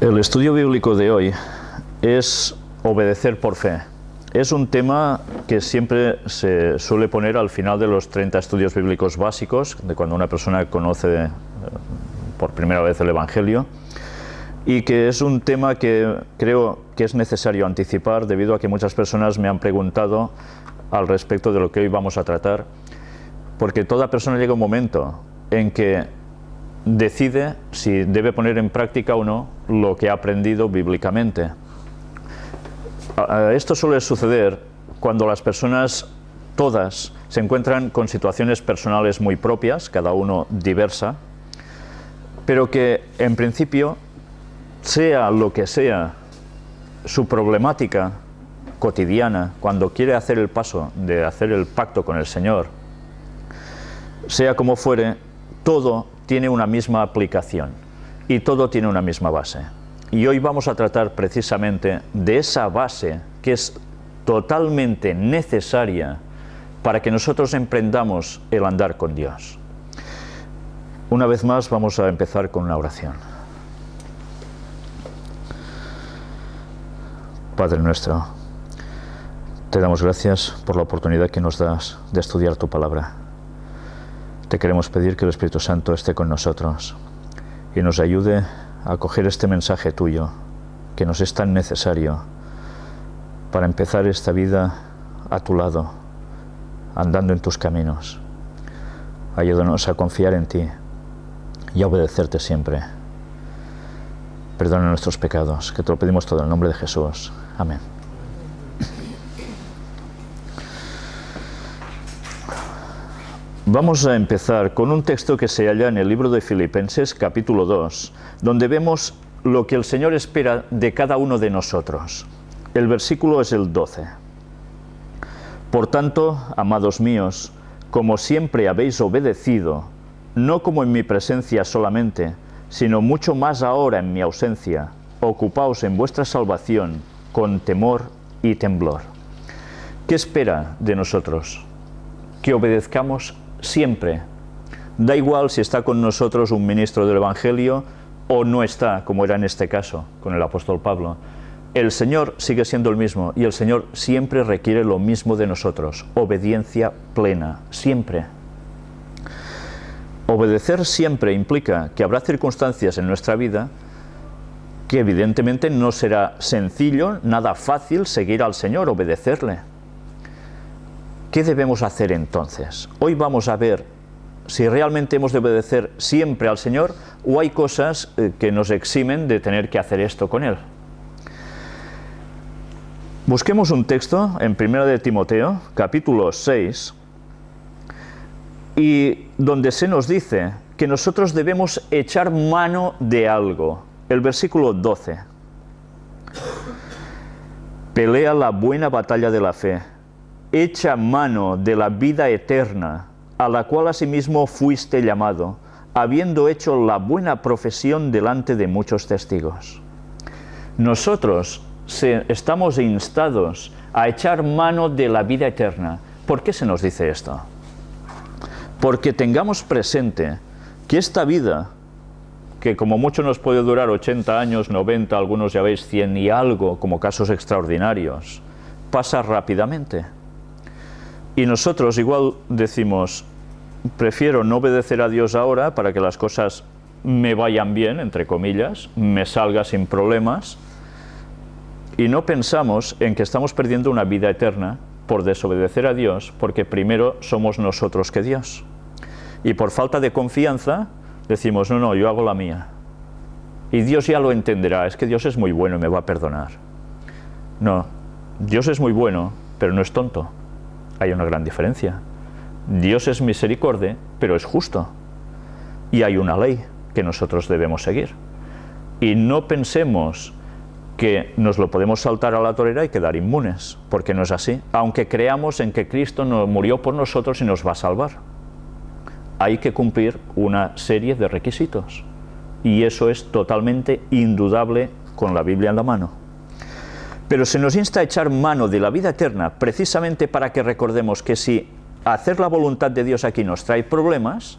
El estudio bíblico de hoy es obedecer por fe. Es un tema que siempre se suele poner al final de los 30 estudios bíblicos básicos, de cuando una persona conoce por primera vez el Evangelio, y que es un tema que creo que es necesario anticipar debido a que muchas personas me han preguntado al respecto de lo que hoy vamos a tratar, porque toda persona llega un momento en que decide si debe poner en práctica o no lo que ha aprendido bíblicamente. Esto suele suceder cuando las personas todas se encuentran con situaciones personales muy propias, cada uno diversa, pero que en principio, sea lo que sea su problemática cotidiana, cuando quiere hacer el paso de hacer el pacto con el Señor, sea como fuere, todo tiene una misma aplicación y todo tiene una misma base. Y hoy vamos a tratar precisamente de esa base que es totalmente necesaria para que nosotros emprendamos el andar con Dios. Una vez más vamos a empezar con una oración. Padre nuestro, te damos gracias por la oportunidad que nos das de estudiar tu palabra. Te queremos pedir que el Espíritu Santo esté con nosotros y nos ayude a acoger este mensaje tuyo, que nos es tan necesario para empezar esta vida a tu lado, andando en tus caminos. Ayúdanos a confiar en ti y a obedecerte siempre. Perdona nuestros pecados, que te lo pedimos todo en el nombre de Jesús. Amén. Vamos a empezar con un texto que se halla en el libro de Filipenses, capítulo 2, donde vemos lo que el Señor espera de cada uno de nosotros. El versículo es el 12. Por tanto, amados míos, como siempre habéis obedecido, no como en mi presencia solamente, sino mucho más ahora en mi ausencia, ocupaos en vuestra salvación con temor y temblor. ¿Qué espera de nosotros? Que obedezcamos siempre. Da igual si está con nosotros un ministro del Evangelio o no está, como era en este caso con el apóstol Pablo. El Señor sigue siendo el mismo y el Señor siempre requiere lo mismo de nosotros, obediencia plena, siempre. Obedecer siempre implica que habrá circunstancias en nuestra vida que evidentemente no será sencillo, nada fácil seguir al Señor, obedecerle. ¿Qué debemos hacer entonces? Hoy vamos a ver si realmente hemos de obedecer siempre al Señor o hay cosas que nos eximen de tener que hacer esto con Él. Busquemos un texto en 1 de Timoteo, capítulo 6, y donde se nos dice que nosotros debemos echar mano de algo. El versículo 12. Pelea la buena batalla de la fe. Echa mano de la vida eterna, a la cual asimismo fuiste llamado, habiendo hecho la buena profesión delante de muchos testigos. Nosotros estamos instados a echar mano de la vida eterna. ¿Por qué se nos dice esto? Porque tengamos presente que esta vida, que como mucho nos puede durar 80 años, 90, algunos ya veis 100 y algo, como casos extraordinarios, pasa rápidamente. Y nosotros igual decimos, prefiero no obedecer a Dios ahora para que las cosas me vayan bien, entre comillas, me salga sin problemas, y no pensamos en que estamos perdiendo una vida eterna por desobedecer a Dios, porque primero somos nosotros que Dios. Y por falta de confianza decimos, no, yo hago la mía. Y Dios ya lo entenderá, es que Dios es muy bueno y me va a perdonar. No, Dios es muy bueno, pero no es tonto. Hay una gran diferencia. Dios es misericordia, pero es justo. Y hay una ley que nosotros debemos seguir. Y no pensemos que nos lo podemos saltar a la torera y quedar inmunes, porque no es así, aunque creamos en que Cristo no murió por nosotros y nos va a salvar. Hay que cumplir una serie de requisitos, y eso es totalmente indudable con la Biblia en la mano. Pero se nos insta a echar mano de la vida eterna precisamente para que recordemos que si hacer la voluntad de Dios aquí nos trae problemas,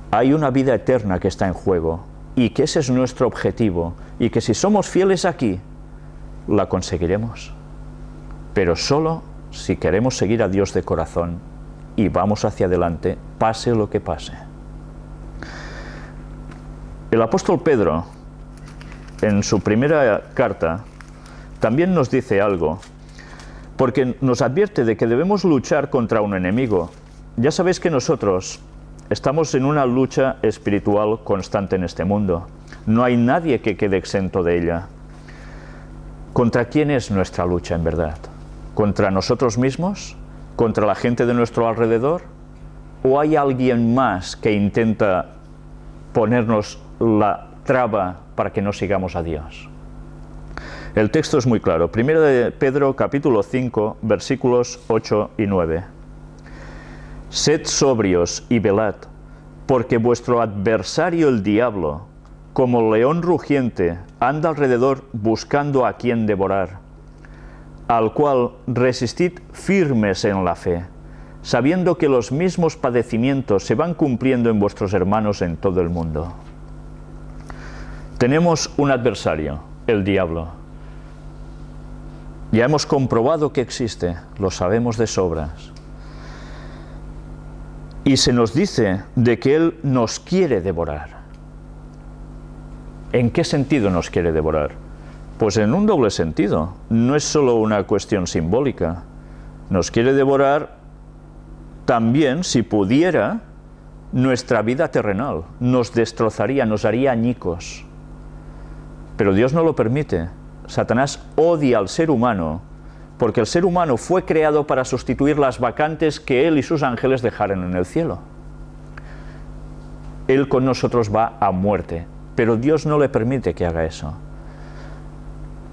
hay una vida eterna que está en juego y que ese es nuestro objetivo y que si somos fieles aquí, la conseguiremos. Pero solo si queremos seguir a Dios de corazón y vamos hacia adelante, pase lo que pase. El apóstol Pedro, en su primera carta, también nos dice algo, porque nos advierte de que debemos luchar contra un enemigo. Ya sabéis que nosotros estamos en una lucha espiritual constante en este mundo. No hay nadie que quede exento de ella. ¿Contra quién es nuestra lucha en verdad? ¿Contra nosotros mismos? ¿Contra la gente de nuestro alrededor? ¿O hay alguien más que intenta ponernos la traba para que no sigamos a Dios? El texto es muy claro. Primero de Pedro, capítulo 5, versículos 8 y 9. Sed sobrios y velad, porque vuestro adversario el diablo, como león rugiente, anda alrededor buscando a quien devorar, al cual resistid firmes en la fe, sabiendo que los mismos padecimientos se van cumpliendo en vuestros hermanos en todo el mundo. Tenemos un adversario, el diablo. Ya hemos comprobado que existe, lo sabemos de sobras. Y se nos dice de que él nos quiere devorar. ¿En qué sentido nos quiere devorar? Pues en un doble sentido. No es solo una cuestión simbólica. Nos quiere devorar también, si pudiera, nuestra vida terrenal. Nos destrozaría, nos haría añicos. Pero Dios no lo permite. Satanás odia al ser humano, porque el ser humano fue creado para sustituir las vacantes que él y sus ángeles dejaron en el cielo. Él con nosotros va a muerte, pero Dios no le permite que haga eso.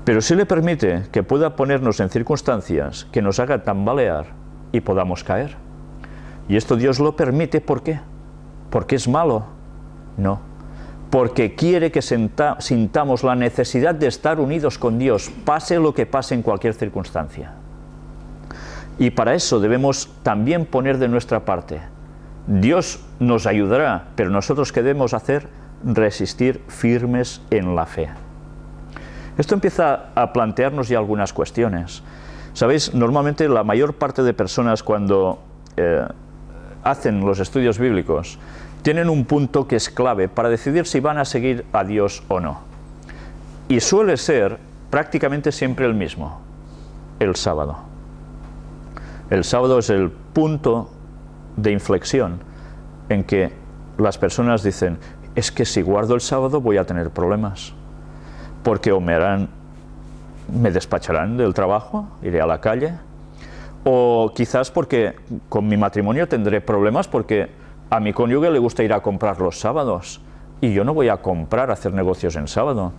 Pero sí le permite que pueda ponernos en circunstancias que nos haga tambalear y podamos caer. Y esto Dios lo permite, ¿por qué? ¿Porque es malo? No. Porque quiere que sintamos la necesidad de estar unidos con Dios, pase lo que pase en cualquier circunstancia. Y para eso debemos también poner de nuestra parte. Dios nos ayudará, pero nosotros ¿qué debemos hacer? Resistir firmes en la fe. Esto empieza a plantearnos ya algunas cuestiones. ¿Sabéis? Normalmente la mayor parte de personas cuando hacen los estudios bíblicos tienen un punto que es clave para decidir si van a seguir a Dios o no. Y suele ser prácticamente siempre el mismo, el sábado. El sábado es el punto de inflexión en que las personas dicen, es que si guardo el sábado voy a tener problemas, porque o me despacharán del trabajo, iré a la calle, o quizás porque con mi matrimonio tendré problemas porque a mi cónyuge le gusta ir a comprar los sábados y yo no voy a comprar, hacer negocios en sábado.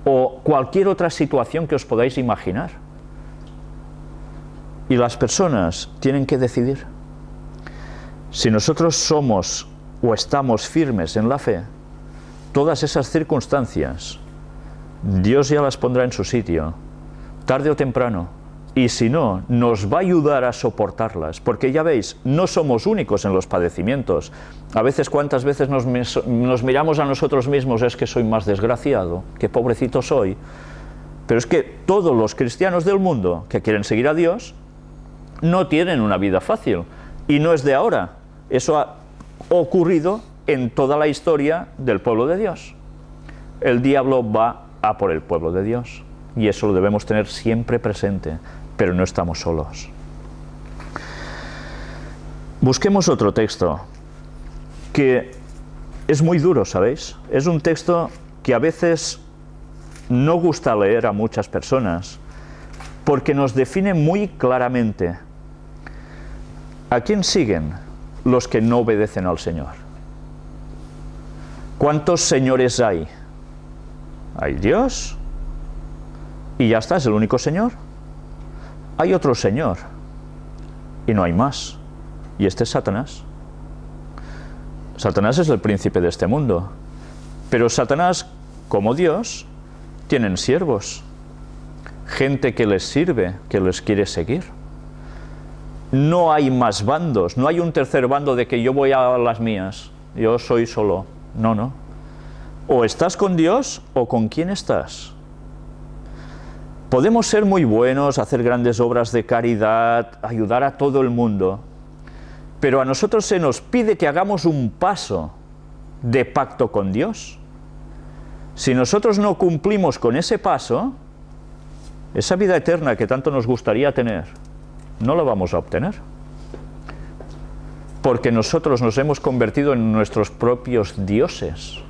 O cualquier otra situación que os podáis imaginar. Y las personas tienen que decidir. Si nosotros somos o estamos firmes en la fe, todas esas circunstancias, Dios ya las pondrá en su sitio, tarde o temprano. Y si no, nos va a ayudar a soportarlas, porque ya veis, no somos únicos en los padecimientos. A veces, ¿cuántas veces nos miramos a nosotros mismos? Es que soy más desgraciado, qué pobrecito soy. Pero es que todos los cristianos del mundo que quieren seguir a Dios no tienen una vida fácil. Y no es de ahora. Eso ha ocurrido en toda la historia del pueblo de Dios. El diablo va a por el pueblo de Dios. Y eso lo debemos tener siempre presente. Pero no estamos solos. Busquemos otro texto que es muy duro, ¿sabéis? Es un texto que a veces no gusta leer a muchas personas porque nos define muy claramente a quién siguen los que no obedecen al Señor. ¿Cuántos señores hay? Hay Dios y ya está, es el único Señor. Hay otro Señor, y no hay más, y este es Satanás. Satanás es el príncipe de este mundo, pero Satanás, como Dios, tienen siervos, gente que les sirve, que les quiere seguir. No hay más bandos, no hay un tercer bando de que yo voy a las mías, yo soy solo, no. O estás con Dios o con quién estás. Podemos ser muy buenos, hacer grandes obras de caridad, ayudar a todo el mundo, pero a nosotros se nos pide que hagamos un paso de pacto con Dios. Si nosotros no cumplimos con ese paso, esa vida eterna que tanto nos gustaría tener, no la vamos a obtener. Porque nosotros nos hemos convertido en nuestros propios dioses.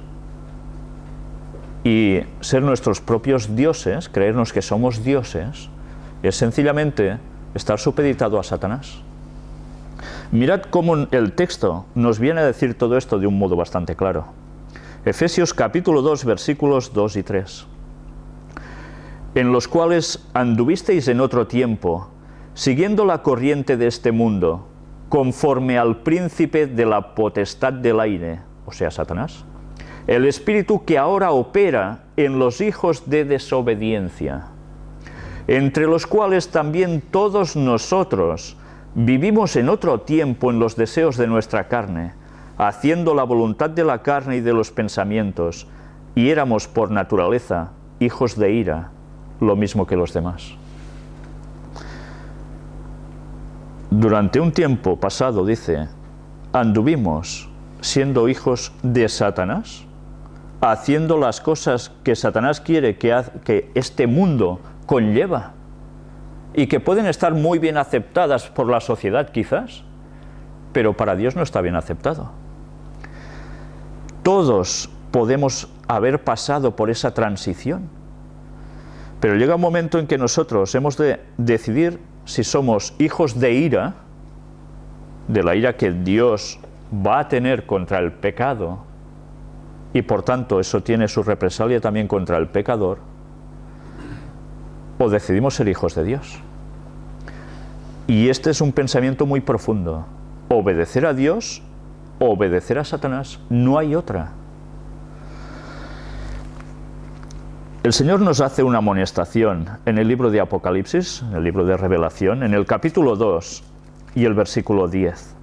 Y ser nuestros propios dioses, creernos que somos dioses, es sencillamente estar supeditado a Satanás. Mirad cómo el texto nos viene a decir todo esto de un modo bastante claro. Efesios capítulo 2, versículos 2 y 3. En los cuales anduvisteis en otro tiempo, siguiendo la corriente de este mundo, conforme al príncipe de la potestad del aire, o sea, Satanás, el espíritu que ahora opera en los hijos de desobediencia, entre los cuales también todos nosotros vivimos en otro tiempo en los deseos de nuestra carne, haciendo la voluntad de la carne y de los pensamientos, y éramos por naturaleza hijos de ira, lo mismo que los demás. Durante un tiempo pasado, dice, anduvimos siendo hijos de Satanás, haciendo las cosas que Satanás quiere que este mundo conlleva y que pueden estar muy bien aceptadas por la sociedad quizás, pero para Dios no está bien aceptado. Todos podemos haber pasado por esa transición, pero llega un momento en que nosotros hemos de decidir si somos hijos de ira, de la ira que Dios va a tener contra el pecado, y por tanto eso tiene su represalia también contra el pecador, o decidimos ser hijos de Dios. Y este es un pensamiento muy profundo. Obedecer a Dios o obedecer a Satanás, no hay otra. El Señor nos hace una amonestación en el libro de Apocalipsis, en el libro de Revelación, en el capítulo 2 y el versículo 10.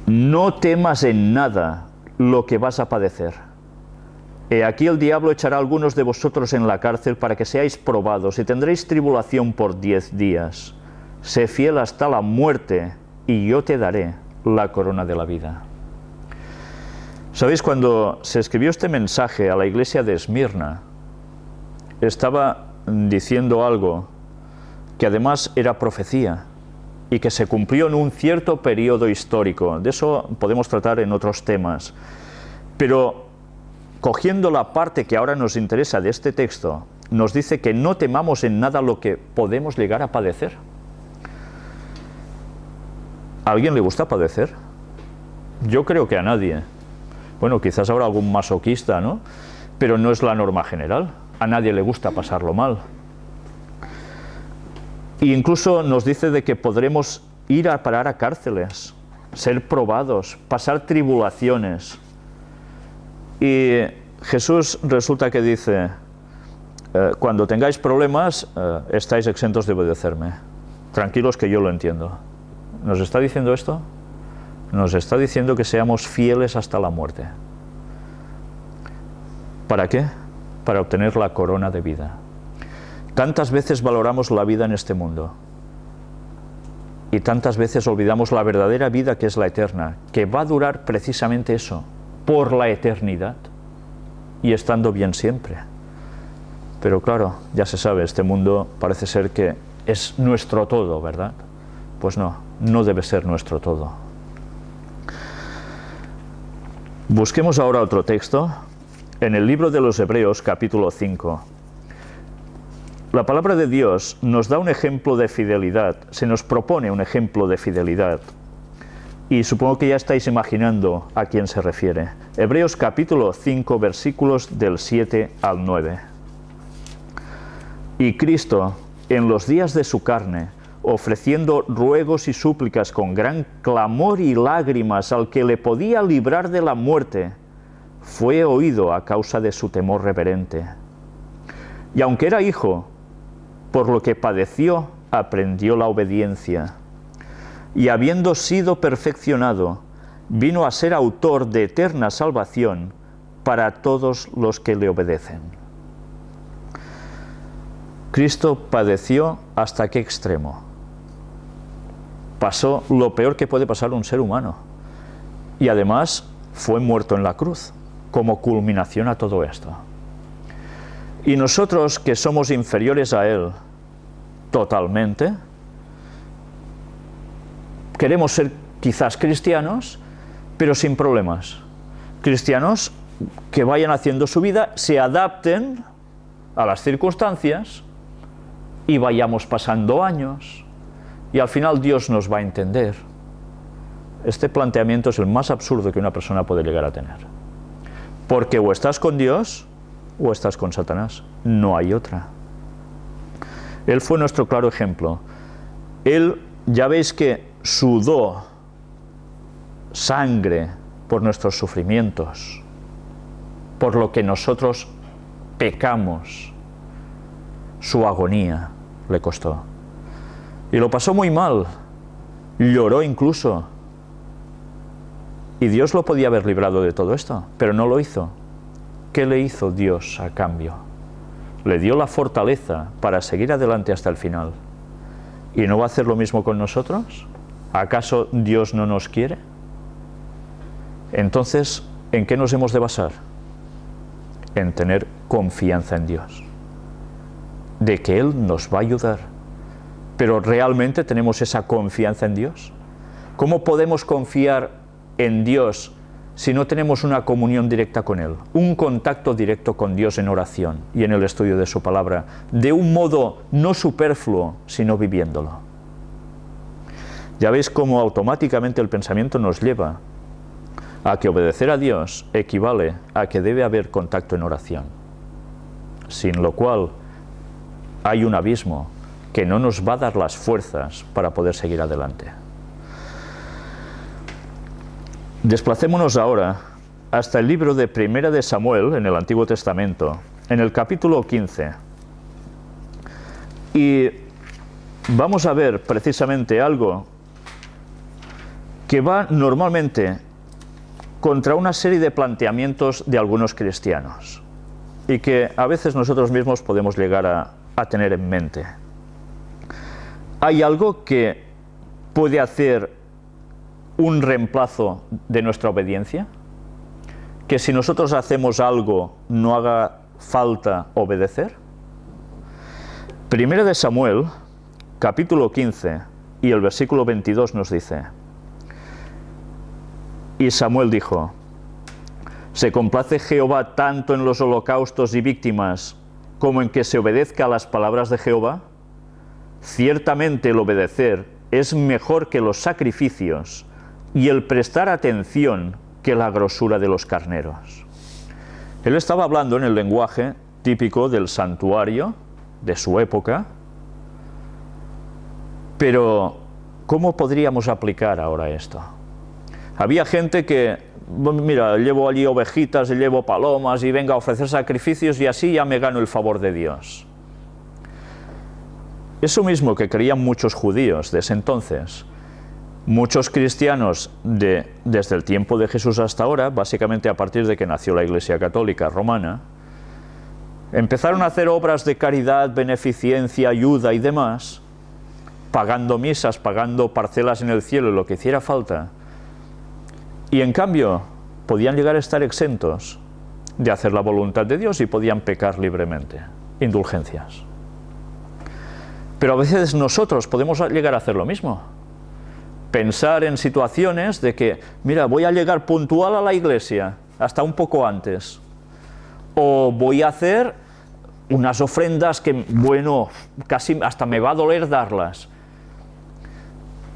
No temas en nada lo que vas a padecer. He aquí el diablo echará a algunos de vosotros en la cárcel para que seáis probados y tendréis tribulación por 10 días. Sé fiel hasta la muerte y yo te daré la corona de la vida. ¿Sabéis? Cuando se escribió este mensaje a la iglesia de Esmirna, estaba diciendo algo que además era profecía y que se cumplió en un cierto periodo histórico. De eso podemos tratar en otros temas. Pero cogiendo la parte que ahora nos interesa de este texto, nos dice que no temamos en nada lo que podemos llegar a padecer. ¿A alguien le gusta padecer? Yo creo que a nadie. Bueno, quizás habrá algún masoquista, ¿no? Pero no es la norma general. A nadie le gusta pasarlo mal. E incluso nos dice de que podremos ir a parar a cárceles, ser probados, pasar tribulaciones. Y Jesús resulta que dice, cuando tengáis problemas, estáis exentos de obedecerme. Tranquilos que yo lo entiendo. ¿Nos está diciendo esto? Nos está diciendo que seamos fieles hasta la muerte. ¿Para qué? Para obtener la corona de vida. Tantas veces valoramos la vida en este mundo y tantas veces olvidamos la verdadera vida que es la eterna, que va a durar precisamente eso, por la eternidad y estando bien siempre. Pero claro, ya se sabe, este mundo parece ser que es nuestro todo, ¿verdad? Pues no, no debe ser nuestro todo. Busquemos ahora otro texto en el libro de los Hebreos, capítulo 5. La palabra de Dios nos da un ejemplo de fidelidad, se nos propone un ejemplo de fidelidad. Y supongo que ya estáis imaginando a quién se refiere. Hebreos capítulo 5, versículos del 7 al 9. Y Cristo, en los días de su carne, ofreciendo ruegos y súplicas con gran clamor y lágrimas al que le podía librar de la muerte, fue oído a causa de su temor reverente. Y aunque era hijo, por lo que padeció, aprendió la obediencia. Y habiendo sido perfeccionado, vino a ser autor de eterna salvación para todos los que le obedecen. Cristo padeció ¿hasta qué extremo? Pasó lo peor que puede pasar un ser humano. Y además fue muerto en la cruz, como culminación a todo esto. Y nosotros, que somos inferiores a Él totalmente, queremos ser quizás cristianos, pero sin problemas. Cristianos que vayan haciendo su vida, se adapten a las circunstancias y vayamos pasando años y al final Dios nos va a entender. Este planteamiento es el más absurdo que una persona puede llegar a tener. Porque o estás con Dios o estás con Satanás. No hay otra. Él fue nuestro claro ejemplo. Él, ya veis que sudó sangre por nuestros sufrimientos, por lo que nosotros pecamos. Su agonía le costó. Y lo pasó muy mal. Lloró incluso. Y Dios lo podía haber librado de todo esto, pero no lo hizo. ¿Qué le hizo Dios a cambio? Le dio la fortaleza para seguir adelante hasta el final. ¿Y no va a hacer lo mismo con nosotros? ¿Acaso Dios no nos quiere? Entonces, ¿en qué nos hemos de basar? En tener confianza en Dios. De que Él nos va a ayudar. Pero ¿realmente tenemos esa confianza en Dios? ¿Cómo podemos confiar en Dios si no tenemos una comunión directa con Él? Un contacto directo con Dios en oración y en el estudio de su palabra, de un modo no superfluo, sino viviéndolo. Ya veis cómo automáticamente el pensamiento nos lleva a que obedecer a Dios equivale a que debe haber contacto en oración, sin lo cual hay un abismo que no nos va a dar las fuerzas para poder seguir adelante. Desplacémonos ahora hasta el libro de Primera de Samuel en el Antiguo Testamento, en el capítulo 15. Y vamos a ver precisamente algo que va normalmente contra una serie de planteamientos de algunos cristianos y que a veces nosotros mismos podemos llegar a tener en mente. ¿Hay algo que puede hacer un reemplazo de nuestra obediencia? ¿Que si nosotros hacemos algo no haga falta obedecer? Primera de Samuel, capítulo 15 y el versículo 22 nos dice: y Samuel dijo: ¿se complace Jehová tanto en los holocaustos y víctimas como en que se obedezca a las palabras de Jehová? Ciertamente el obedecer es mejor que los sacrificios y el prestar atención que la grosura de los carneros. Él estaba hablando en el lenguaje típico del santuario de su época, pero ¿cómo podríamos aplicar ahora esto? Había gente que, mira, llevo allí ovejitas y llevo palomas y venga a ofrecer sacrificios y así ya me gano el favor de Dios. Eso mismo que creían muchos judíos de ese entonces. Muchos cristianos desde el tiempo de Jesús hasta ahora, básicamente a partir de que nació la Iglesia Católica Romana, empezaron a hacer obras de caridad, beneficencia, ayuda y demás, pagando misas, pagando parcelas en el cielo, lo que hiciera falta. Y en cambio, podían llegar a estar exentos de hacer la voluntad de Dios y podían pecar libremente. Indulgencias. Pero a veces nosotros podemos llegar a hacer lo mismo. Pensar en situaciones de que, mira, voy a llegar puntual a la iglesia, hasta un poco antes. O voy a hacer unas ofrendas que, bueno, casi hasta me va a doler darlas.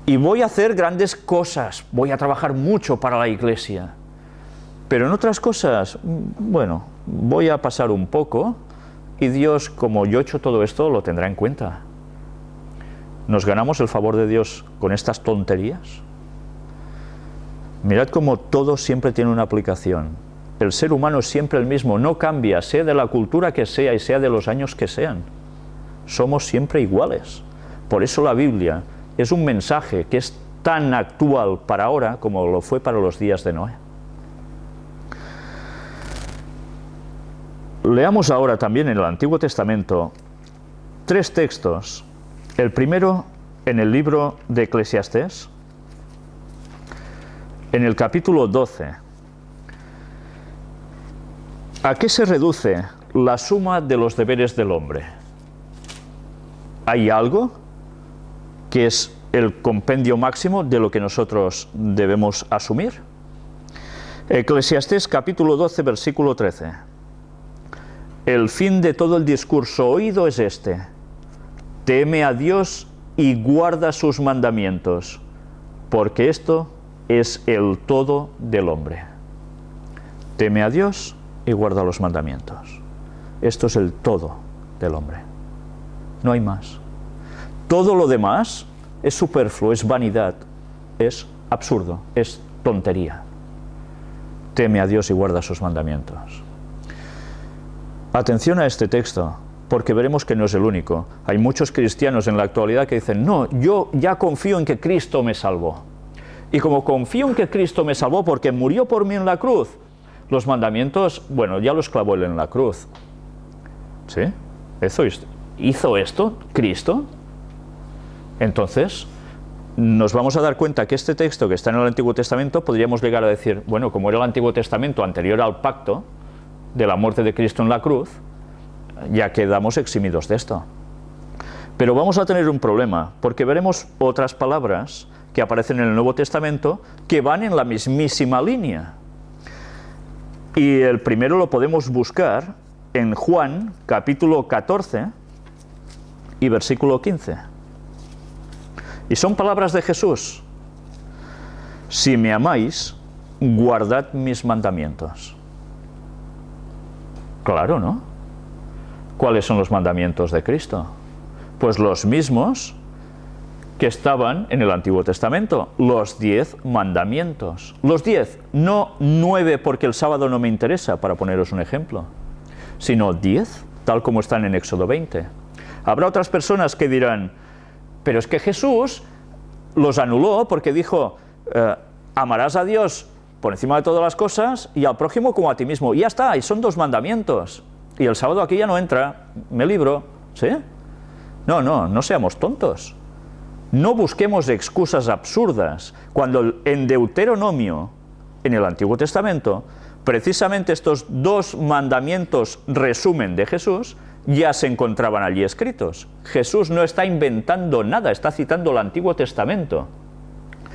Y voy a hacer grandes cosas, voy a trabajar mucho para la iglesia. Pero en otras cosas, bueno, voy a pasar un poco y Dios, como yo he hecho todo esto, lo tendrá en cuenta. ¿Nos ganamos el favor de Dios con estas tonterías? Mirad cómo todo siempre tiene una aplicación. El ser humano es siempre el mismo, no cambia, sea de la cultura que sea y sea de los años que sean. Somos siempre iguales. Por eso la Biblia es un mensaje que es tan actual para ahora como lo fue para los días de Noé. Leamos ahora también en el Antiguo Testamento 3 textos. El primero en el libro de Eclesiastés, en el capítulo 12. ¿A qué se reduce la suma de los deberes del hombre? ¿Hay algo que es el compendio máximo de lo que nosotros debemos asumir? Eclesiastés capítulo 12, versículo 13. El fin de todo el discurso oído es este: teme a Dios y guarda sus mandamientos, porque esto es el todo del hombre. Teme a Dios y guarda los mandamientos. Esto es el todo del hombre. No hay más. Todo lo demás es superfluo, es vanidad, es absurdo, es tontería. Teme a Dios y guarda sus mandamientos. Atención a este texto, porque veremos que no es el único. Hay muchos cristianos en la actualidad que dicen: no, yo ya confío en que Cristo me salvó. Y como confío en que Cristo me salvó porque murió por mí en la cruz, los mandamientos, bueno, ya los clavó Él en la cruz. ¿Sí? ¿Hizo esto Cristo? Entonces, nos vamos a dar cuenta que este texto que está en el Antiguo Testamento, podríamos llegar a decir, bueno, como era el Antiguo Testamento anterior al pacto de la muerte de Cristo en la cruz, ya quedamos eximidos de esto. Pero vamos a tener un problema, porque veremos otras palabras que aparecen en el Nuevo Testamento que van en la mismísima línea. Y el primero lo podemos buscar en Juan, capítulo 14 y versículo 15. Y son palabras de Jesús: si me amáis, guardad mis mandamientos. Claro, ¿no? ¿Cuáles son los mandamientos de Cristo? Pues los mismos que estaban en el Antiguo Testamento, los 10 mandamientos. Los 10, no 9 porque el sábado no me interesa, para poneros un ejemplo, sino 10, tal como están en Éxodo 20. Habrá otras personas que dirán: pero es que Jesús los anuló porque dijo, amarás a Dios por encima de todas las cosas y al prójimo como a ti mismo. Y ya está, y son 2 mandamientos. Y el sábado aquí ya no entra, me libro, ¿sí? No seamos tontos. No busquemos excusas absurdas, cuando en Deuteronomio, en el Antiguo Testamento, precisamente estos 2 mandamientos resumen de Jesús ya se encontraban allí escritos. Jesús no está inventando nada, está citando el Antiguo Testamento.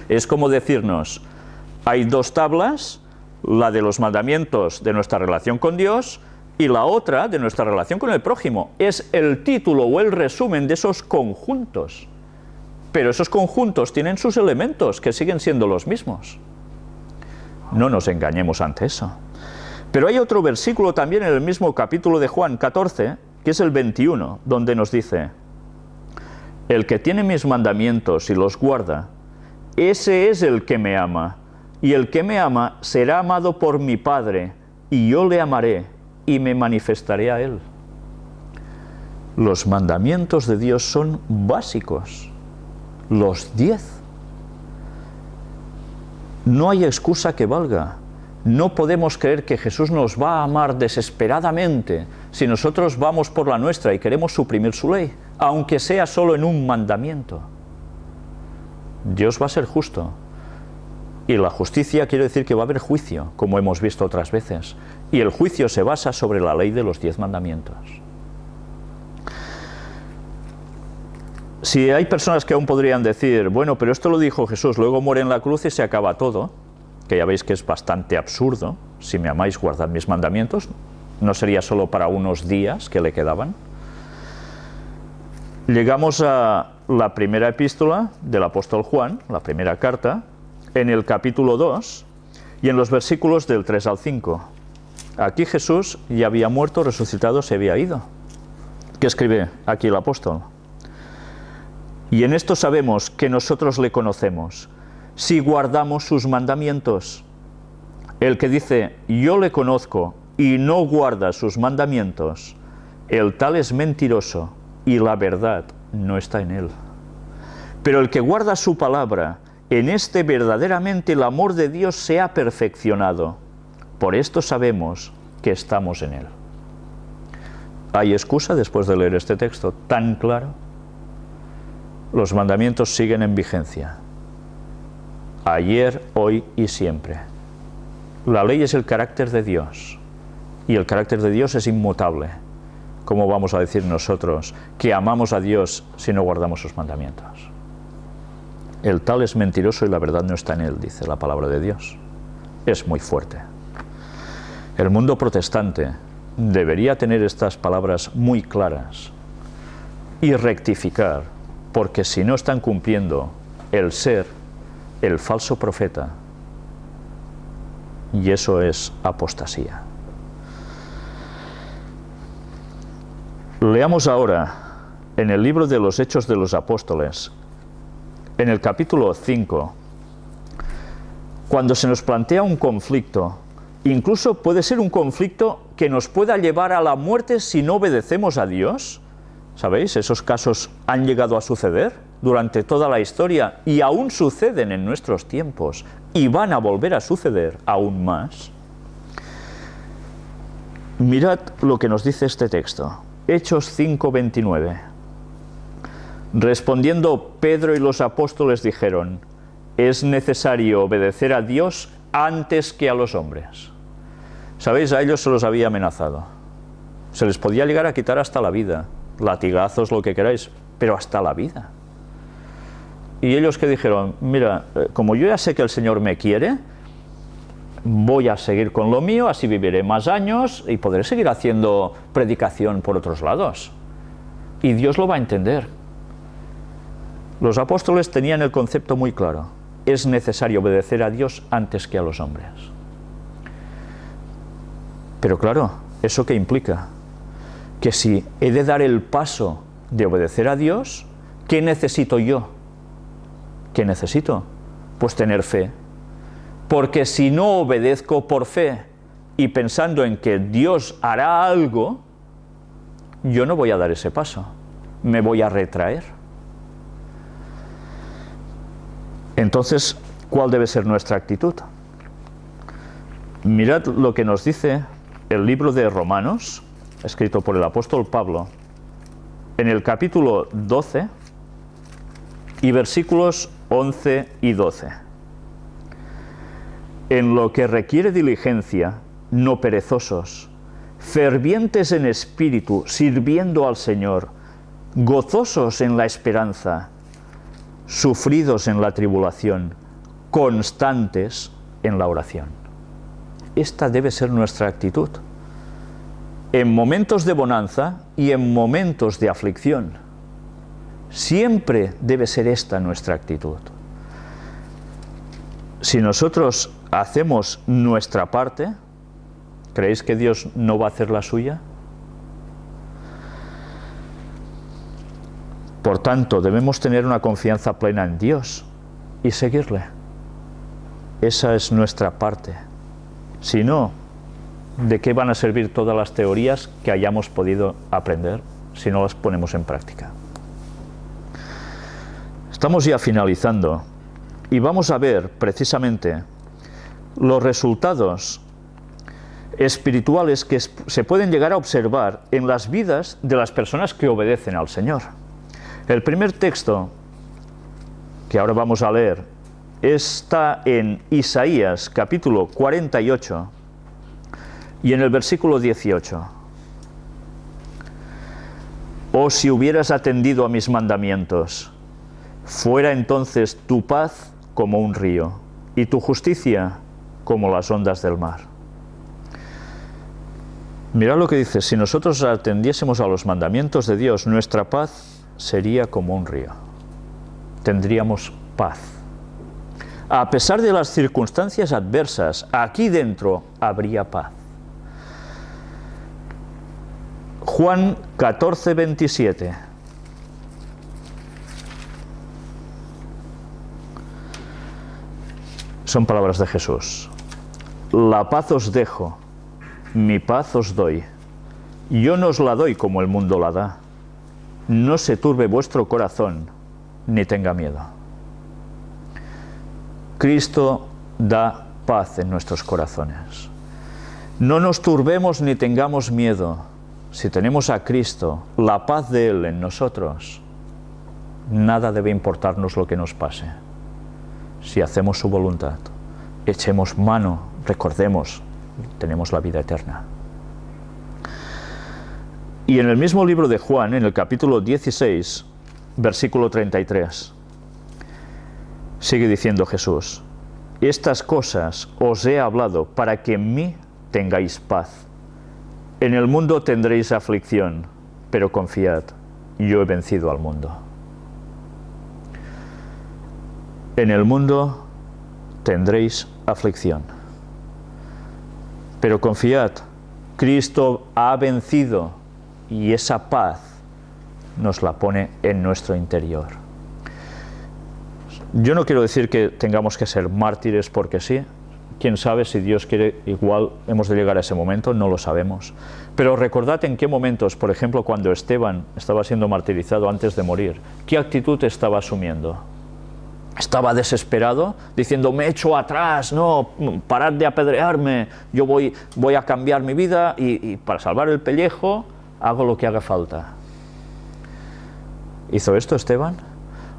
Es como decirnos: hay 2 tablas, la de los mandamientos de nuestra relación con Dios y la otra de nuestra relación con el prójimo. Es el título o el resumen de esos conjuntos. Pero esos conjuntos tienen sus elementos que siguen siendo los mismos. No nos engañemos ante eso. Pero hay otro versículo también en el mismo capítulo de Juan 14, que es el 21, donde nos dice: el que tiene mis mandamientos y los guarda, ese es el que me ama, y el que me ama será amado por mi Padre, y yo le amaré y me manifestaré a él. Los mandamientos de Dios son básicos, los 10. No hay excusa que valga. No podemos creer que Jesús nos va a amar desesperadamente si nosotros vamos por la nuestra y queremos suprimir su ley, aunque sea solo en un mandamiento. Dios va a ser justo. Y la justicia quiere decir que va a haber juicio, como hemos visto otras veces. Y el juicio se basa sobre la ley de los 10 mandamientos. Si hay personas que aún podrían decir: bueno, pero esto lo dijo Jesús, luego muere en la cruz y se acaba todo, que ya veis que es bastante absurdo. Si me amáis, guardad mis mandamientos. No sería solo para unos días que le quedaban. Llegamos a la primera epístola del apóstol Juan, la primera carta, en el capítulo 2 y en los versículos del 3 al 5. Aquí Jesús ya había muerto, resucitado, se había ido. ¿Qué escribe aquí el apóstol? Y en esto sabemos que nosotros le conocemos, si guardamos sus mandamientos. El que dice: yo le conozco, y no guarda sus mandamientos, el tal es mentiroso, y la verdad no está en él. Pero el que guarda su palabra, en este verdaderamente el amor de Dios se ha perfeccionado. Por esto sabemos que estamos en Él. ¿Hay excusa después de leer este texto tan claro? Los mandamientos siguen en vigencia. Ayer, hoy y siempre. La ley es el carácter de Dios. Y el carácter de Dios es inmutable. ¿Cómo vamos a decir nosotros que amamos a Dios si no guardamos sus mandamientos? El tal es mentiroso y la verdad no está en él, dice la palabra de Dios. Es muy fuerte. El mundo protestante debería tener estas palabras muy claras y rectificar, porque si no están cumpliendo el ser el falso profeta, y eso es apostasía. Leamos ahora en el libro de los Hechos de los Apóstoles, en el capítulo 5, cuando se nos plantea un conflicto, incluso puede ser un conflicto que nos pueda llevar a la muerte si no obedecemos a Dios. ¿Sabéis? Esos casos han llegado a suceder durante toda la historia y aún suceden en nuestros tiempos y van a volver a suceder aún más. Mirad lo que nos dice este texto. Hechos 5:29. Respondiendo Pedro y los apóstoles dijeron: es necesario obedecer a Dios antes que a los hombres. ¿Sabéis? A ellos se los había amenazado. Se les podía llegar a quitar hasta la vida, latigazos, lo que queráis, pero hasta la vida. Y ellos que dijeron: mira, como yo ya sé que el Señor me quiere, voy a seguir con lo mío, así viviré más años y podré seguir haciendo predicación por otros lados. Y Dios lo va a entender. Los apóstoles tenían el concepto muy claro. Es necesario obedecer a Dios antes que a los hombres. Pero claro, ¿eso qué implica? Que si he de dar el paso de obedecer a Dios, ¿qué necesito yo? ¿Qué necesito? Pues tener fe. Porque si no obedezco por fe y pensando en que Dios hará algo, yo no voy a dar ese paso, me voy a retraer. Entonces, ¿cuál debe ser nuestra actitud? Mirad lo que nos dice el libro de Romanos, escrito por el apóstol Pablo, en el capítulo 12 y versículos 11 y 12. En lo que requiere diligencia, no perezosos, fervientes en espíritu, sirviendo al Señor, gozosos en la esperanza, sufridos en la tribulación, constantes en la oración. Esta debe ser nuestra actitud. En momentos de bonanza y en momentos de aflicción. Siempre debe ser esta nuestra actitud. Si nosotros hacemos nuestra parte, ¿creéis que Dios no va a hacer la suya? Por tanto, debemos tener una confianza plena en Dios y seguirle. Esa es nuestra parte. Si no, ¿de qué van a servir todas las teorías que hayamos podido aprender si no las ponemos en práctica? Estamos ya finalizando y vamos a ver precisamente los resultados espirituales que se pueden llegar a observar en las vidas de las personas que obedecen al Señor. El primer texto que ahora vamos a leer está en Isaías capítulo 48 y en el versículo 18. Oh, si hubieras atendido a mis mandamientos, fuera entonces tu paz como un río y tu justicia como las ondas del mar. Mirad lo que dice: si nosotros atendiésemos a los mandamientos de Dios, nuestra paz sería como un río. Tendríamos paz. A pesar de las circunstancias adversas, aquí dentro habría paz. Juan 14:27. Son palabras de Jesús. La paz os dejo, mi paz os doy. Yo no os la doy como el mundo la da. No se turbe vuestro corazón, ni tenga miedo. Cristo da paz en nuestros corazones. No nos turbemos ni tengamos miedo. Si tenemos a Cristo, la paz de Él en nosotros, nada debe importarnos lo que nos pase. Si hacemos su voluntad, echemos mano, recordemos, tenemos la vida eterna. Y en el mismo libro de Juan, en el capítulo 16, versículo 33, sigue diciendo Jesús: estas cosas os he hablado para que en mí tengáis paz. En el mundo tendréis aflicción, pero confiad, yo he vencido al mundo. En el mundo tendréis aflicción, pero confiad, Cristo ha vencido, y esa paz nos la pone en nuestro interior. Yo no quiero decir que tengamos que ser mártires porque sí. Quién sabe, si Dios quiere, igual hemos de llegar a ese momento, no lo sabemos. Pero recordad en qué momentos, por ejemplo, cuando Esteban estaba siendo martirizado antes de morir, ¿qué actitud estaba asumiendo? Estaba desesperado, diciendo: me echo atrás, no, parad de apedrearme, yo voy a cambiar mi vida y para salvar el pellejo hago lo que haga falta. ¿Hizo esto Esteban?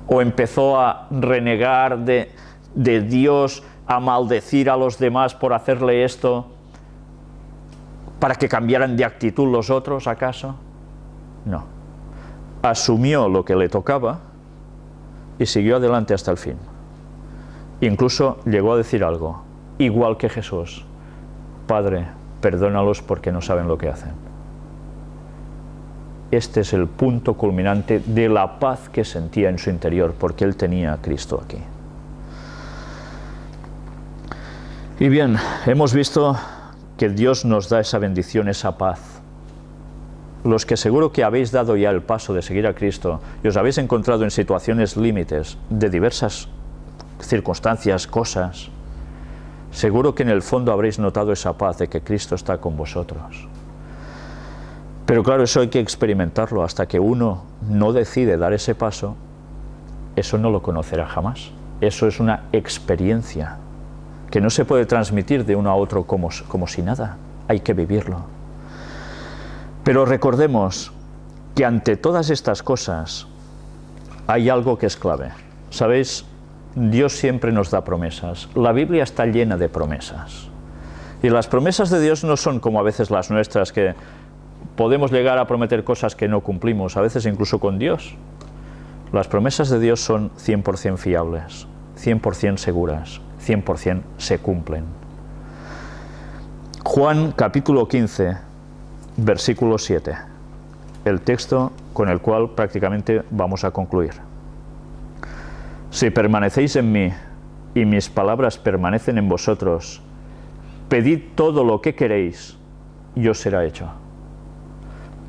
¿O empezó a renegar de Dios, a maldecir a los demás por hacerle esto, para que cambiaran de actitud los otros, acaso? No. Asumió lo que le tocaba y siguió adelante hasta el fin. Incluso llegó a decir algo, igual que Jesús: Padre, perdónalos porque no saben lo que hacen. Este es el punto culminante de la paz que sentía en su interior, porque él tenía a Cristo aquí. Y bien, hemos visto que Dios nos da esa bendición, esa paz. Los que seguro que habéis dado ya el paso de seguir a Cristo y os habéis encontrado en situaciones límites de diversas circunstancias, cosas, seguro que en el fondo habréis notado esa paz de que Cristo está con vosotros. Pero claro, eso hay que experimentarlo. Hasta que uno no decide dar ese paso, eso no lo conocerá jamás. Eso es una experiencia que no se puede transmitir de uno a otro como si nada. Hay que vivirlo. Pero recordemos que ante todas estas cosas hay algo que es clave. ¿Sabéis? Dios siempre nos da promesas. La Biblia está llena de promesas. Y las promesas de Dios no son como a veces las nuestras, que podemos llegar a prometer cosas que no cumplimos, a veces incluso con Dios. Las promesas de Dios son 100% fiables, 100% seguras, 100% se cumplen. Juan capítulo 15, versículo 7, el texto con el cual prácticamente vamos a concluir. Si permanecéis en mí y mis palabras permanecen en vosotros, pedid todo lo que queréis y os será hecho.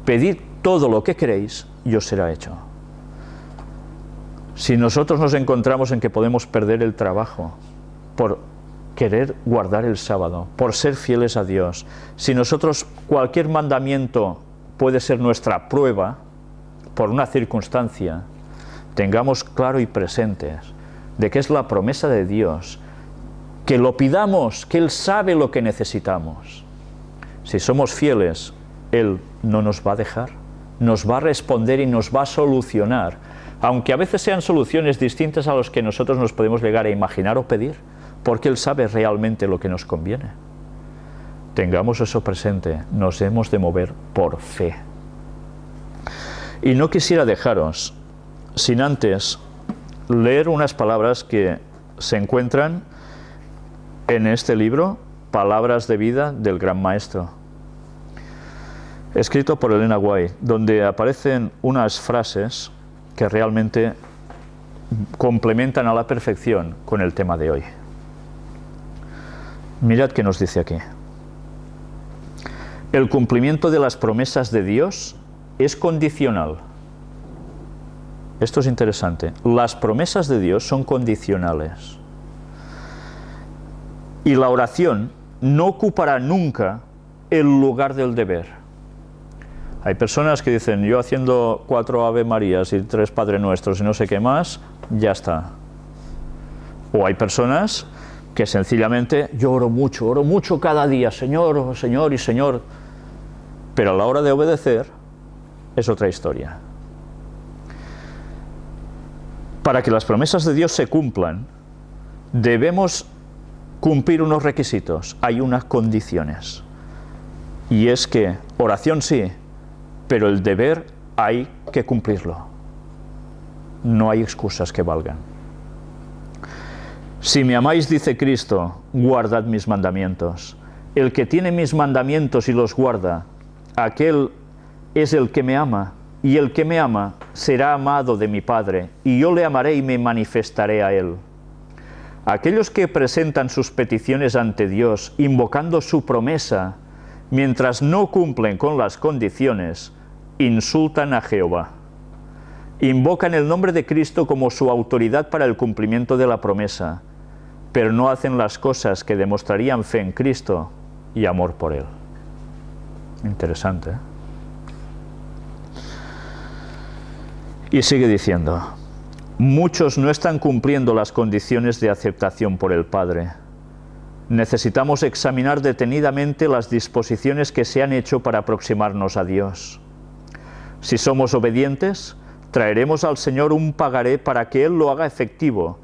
Pedid todo lo que queréis y os será hecho. Si nosotros nos encontramos en que podemos perder el trabajo por querer guardar el sábado, por ser fieles a Dios, si nosotros cualquier mandamiento puede ser nuestra prueba por una circunstancia, tengamos claro y presentes de que es la promesa de Dios, que lo pidamos, que Él sabe lo que necesitamos. Si somos fieles, Él no nos va a dejar, nos va a responder y nos va a solucionar, aunque a veces sean soluciones distintas a las que nosotros nos podemos llegar a imaginar o pedir, porque Él sabe realmente lo que nos conviene. Tengamos eso presente, nos hemos de mover por fe. Y no quisiera dejaros sin antes leer unas palabras que se encuentran en este libro, Palabras de vida del Gran Maestro, escrito por Elena White, donde aparecen unas frases que realmente complementan a la perfección con el tema de hoy. Mirad qué nos dice aquí. El cumplimiento de las promesas de Dios es condicional. Esto es interesante. Las promesas de Dios son condicionales. Y la oración no ocupará nunca el lugar del deber. Hay personas que dicen, yo haciendo 4 Ave Marías y 3 Padre Nuestros y no sé qué más, ya está. O hay personas que sencillamente yo oro mucho cada día, Señor, Señor y Señor, pero a la hora de obedecer es otra historia. Para que las promesas de Dios se cumplan, debemos cumplir unos requisitos, hay unas condiciones. Y es que oración sí, pero el deber hay que cumplirlo. No hay excusas que valgan. Si me amáis, dice Cristo, guardad mis mandamientos. El que tiene mis mandamientos y los guarda, aquel es el que me ama, y el que me ama será amado de mi Padre, y yo le amaré y me manifestaré a él. Aquellos que presentan sus peticiones ante Dios, invocando su promesa, mientras no cumplen con las condiciones, insultan a Jehová. Invocan el nombre de Cristo como su autoridad para el cumplimiento de la promesa, pero no hacen las cosas que demostrarían fe en Cristo y amor por Él. Interesante, ¿eh? Y sigue diciendo, muchos no están cumpliendo las condiciones de aceptación por el Padre. Necesitamos examinar detenidamente las disposiciones que se han hecho para aproximarnos a Dios. Si somos obedientes, traeremos al Señor un pagaré para que Él lo haga efectivo,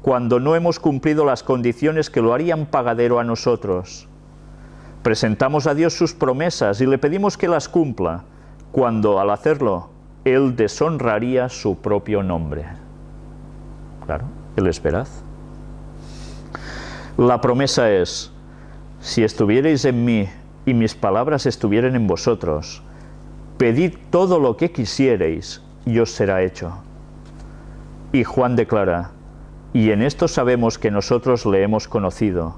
cuando no hemos cumplido las condiciones que lo harían pagadero a nosotros. Presentamos a Dios sus promesas y le pedimos que las cumpla, cuando al hacerlo, Él deshonraría su propio nombre. Claro, Él es veraz. La promesa es, si estuvierais en mí y mis palabras estuvieren en vosotros, pedid todo lo que quisiereis y os será hecho. Y Juan declara, y en esto sabemos que nosotros le hemos conocido,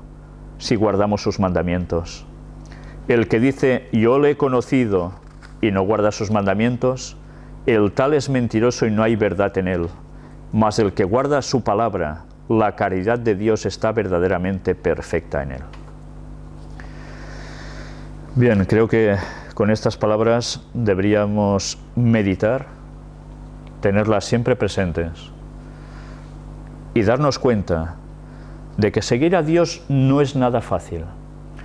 si guardamos sus mandamientos. El que dice, yo le he conocido, y no guarda sus mandamientos, el tal es mentiroso y no hay verdad en él. Mas el que guarda su palabra, la caridad de Dios está verdaderamente perfecta en él. Bien, creo que con estas palabras deberíamos meditar, tenerlas siempre presentes y darnos cuenta de que seguir a Dios no es nada fácil.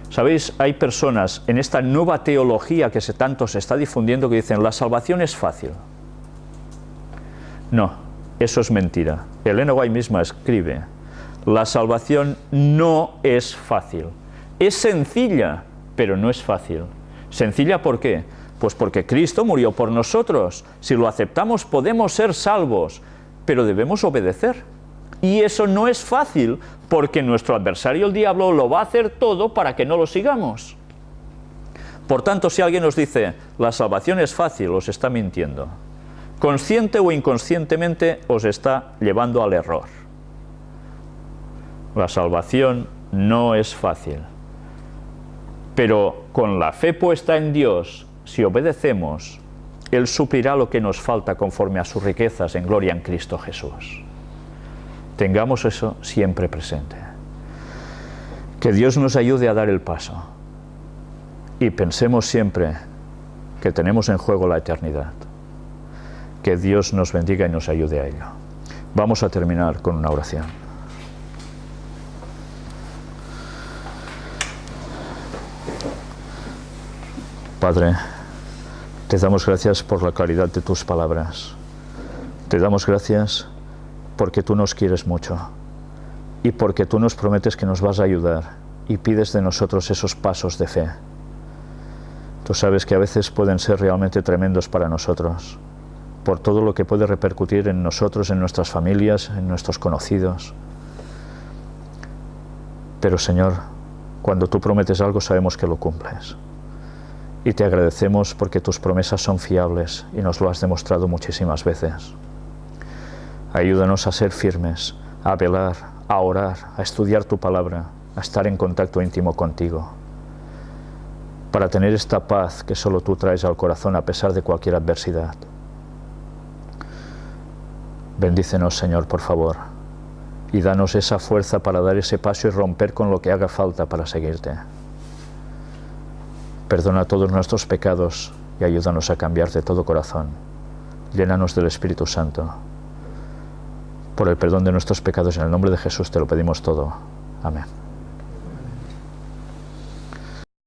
¿Sabéis? Hay personas en esta nueva teología que tanto se está difundiendo que dicen, la salvación es fácil. No, eso es mentira. Elena White misma escribe, la salvación no es fácil. Es sencilla, pero no es fácil. ¿Sencilla por qué? Pues porque Cristo murió por nosotros. Si lo aceptamos podemos ser salvos, pero debemos obedecer. Y eso no es fácil, porque nuestro adversario, el diablo, lo va a hacer todo para que no lo sigamos. Por tanto, si alguien nos dice, la salvación es fácil, os está mintiendo. Consciente o inconscientemente os está llevando al error. La salvación no es fácil. Pero con la fe puesta en Dios, si obedecemos, Él suplirá lo que nos falta conforme a sus riquezas en gloria en Cristo Jesús. Tengamos eso siempre presente. Que Dios nos ayude a dar el paso. Y pensemos siempre que tenemos en juego la eternidad. Que Dios nos bendiga y nos ayude a ello. Vamos a terminar con una oración. Padre, te damos gracias por la claridad de tus palabras. Te damos gracias porque tú nos quieres mucho y porque tú nos prometes que nos vas a ayudar y pides de nosotros esos pasos de fe. Tú sabes que a veces pueden ser realmente tremendos para nosotros, por todo lo que puede repercutir en nosotros, en nuestras familias, en nuestros conocidos. Pero Señor, cuando tú prometes algo sabemos que lo cumples. Y te agradecemos porque tus promesas son fiables y nos lo has demostrado muchísimas veces. Ayúdanos a ser firmes, a velar, a orar, a estudiar tu palabra, a estar en contacto íntimo contigo, para tener esta paz que solo tú traes al corazón a pesar de cualquier adversidad. Bendícenos, Señor, por favor, y danos esa fuerza para dar ese paso y romper con lo que haga falta para seguirte. Perdona todos nuestros pecados y ayúdanos a cambiar de todo corazón. Llénanos del Espíritu Santo. Por el perdón de nuestros pecados, en el nombre de Jesús te lo pedimos todo. Amén.